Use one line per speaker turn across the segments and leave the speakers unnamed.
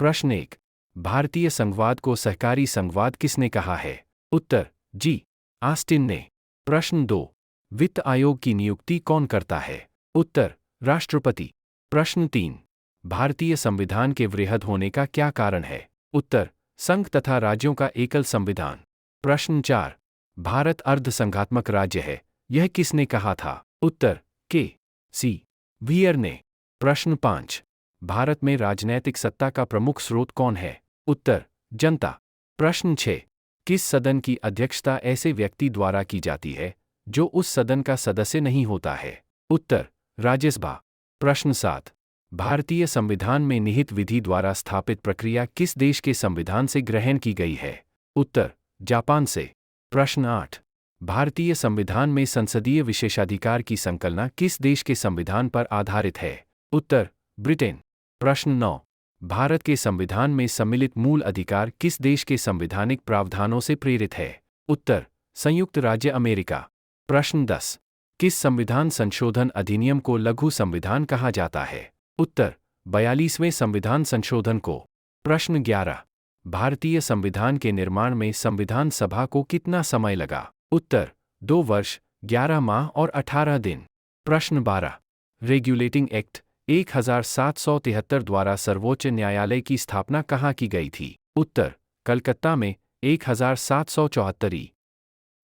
प्रश्न 1। भारतीय संघवाद को सहकारी संघवाद किसने कहा है? उत्तर जी ऑस्टिन ने। प्रश्न 2। वित्त आयोग की नियुक्ति कौन करता है? उत्तर राष्ट्रपति। प्रश्न 3। भारतीय संविधान के वृहद होने का क्या कारण है? उत्तर संघ तथा राज्यों का एकल संविधान। प्रश्न 4। भारत अर्धसंघात्मक राज्य है, यह किसने कहा था? उत्तर के.सी. व्हीयर ने। प्रश्न 5। भारत में राजनैतिक सत्ता का प्रमुख स्रोत कौन है? उत्तर जनता। प्रश्न 6। किस सदन की अध्यक्षता ऐसे व्यक्ति द्वारा की जाती है जो उस सदन का सदस्य नहीं होता है? उत्तर राज्यसभा। प्रश्न 7। भारतीय संविधान में निहित विधि द्वारा स्थापित प्रक्रिया किस देश के संविधान से ग्रहण की गई है? उत्तर जापान से। प्रश्न 8। भारतीय संविधान में संसदीय विशेषाधिकार की संकल्पना किस देश के संविधान पर आधारित है? उत्तर ब्रिटेन। प्रश्न 9। भारत के संविधान में सम्मिलित मूल अधिकार किस देश के संवैधानिक प्रावधानों से प्रेरित है? उत्तर संयुक्त राज्य अमेरिका। प्रश्न 10। किस संविधान संशोधन अधिनियम को लघु संविधान कहा जाता है? उत्तर 42वें संविधान संशोधन को। प्रश्न 11। भारतीय संविधान के निर्माण में संविधान सभा को कितना समय लगा? उत्तर 2 वर्ष 11 माह और 18 दिन। प्रश्न 12। रेगुलेटिंग एक्ट 1773 द्वारा सर्वोच्च न्यायालय की स्थापना कहाँ की गई थी? उत्तर कलकत्ता में 1774।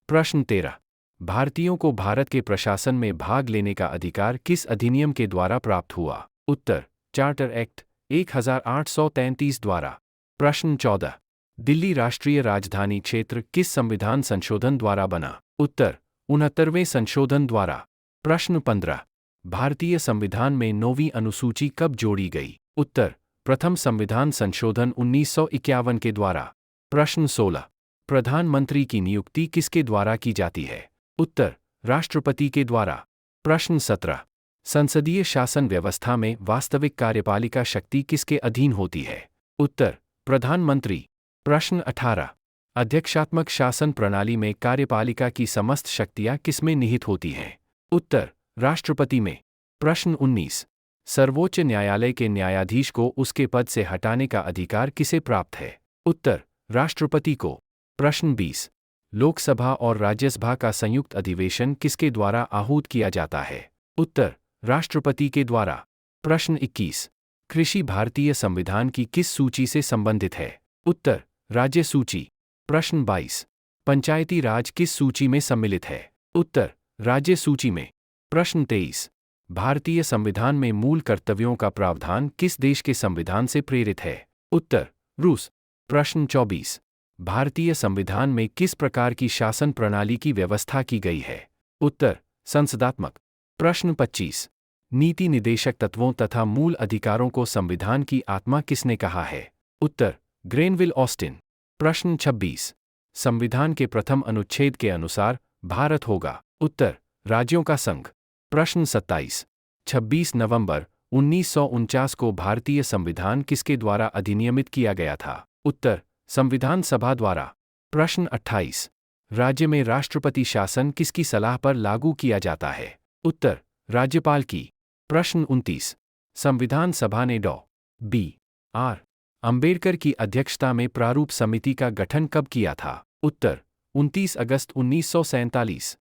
प्रश्न 13। भारतीयों को भारत के प्रशासन में भाग लेने का अधिकार किस अधिनियम के द्वारा प्राप्त हुआ? उत्तर चार्टर एक्ट 1833 द्वारा। प्रश्न 14। दिल्ली राष्ट्रीय राजधानी क्षेत्र किस संविधान संशोधन द्वारा बना? उत्तर 69वें संशोधन द्वारा। प्रश्न 15। भारतीय संविधान में 9वीं अनुसूची कब जोड़ी गई? उत्तर प्रथम संविधान संशोधन 1951 के द्वारा। प्रश्न 16। प्रधानमंत्री की नियुक्ति किसके द्वारा की जाती है? उत्तर राष्ट्रपति के द्वारा। प्रश्न 17। संसदीय शासन व्यवस्था में वास्तविक कार्यपालिका शक्ति किसके अधीन होती है? उत्तर प्रधानमंत्री। प्रश्न 18। अध्यक्षात्मक शासन प्रणाली में कार्यपालिका की समस्त शक्तियां किसमें निहित होती हैं? उत्तर राष्ट्रपति में। प्रश्न 19। सर्वोच्च न्यायालय के न्यायाधीश को उसके पद से हटाने का अधिकार किसे प्राप्त है? उत्तर राष्ट्रपति को। प्रश्न 20। लोकसभा और राज्यसभा का संयुक्त अधिवेशन किसके द्वारा आहूत किया जाता है? उत्तर राष्ट्रपति के द्वारा। प्रश्न 21। कृषि भारतीय संविधान की किस सूची से संबंधित है? उत्तर राज्य सूची। प्रश्न 22। पंचायती राज किस सूची में सम्मिलित है? उत्तर राज्य सूची में। प्रश्न 23। भारतीय संविधान में मूल कर्तव्यों का प्रावधान किस देश के संविधान से प्रेरित है? उत्तर रूस। प्रश्न 24। भारतीय संविधान में किस प्रकार की शासन प्रणाली की व्यवस्था की गई है? उत्तर संसदात्मक। प्रश्न 25। नीति निदेशक तत्वों तथा मूल अधिकारों को संविधान की आत्मा किसने कहा है? उत्तर ग्रेनविल ऑस्टिन। प्रश्न 26। संविधान के प्रथम अनुच्छेद के अनुसार भारत होगा? उत्तर राज्यों का संघ। प्रश्न 27। 26 नवंबर 1949 को भारतीय संविधान किसके द्वारा अधिनियमित किया गया था? उत्तर संविधान सभा द्वारा। प्रश्न 28। राज्य में राष्ट्रपति शासन किसकी सलाह पर लागू किया जाता है? उत्तर राज्यपाल की। प्रश्न 29। संविधान सभा ने डॉ. बी.आर. अंबेडकर की अध्यक्षता में प्रारूप समिति का गठन कब किया था? उत्तर 29 अगस्त 1947।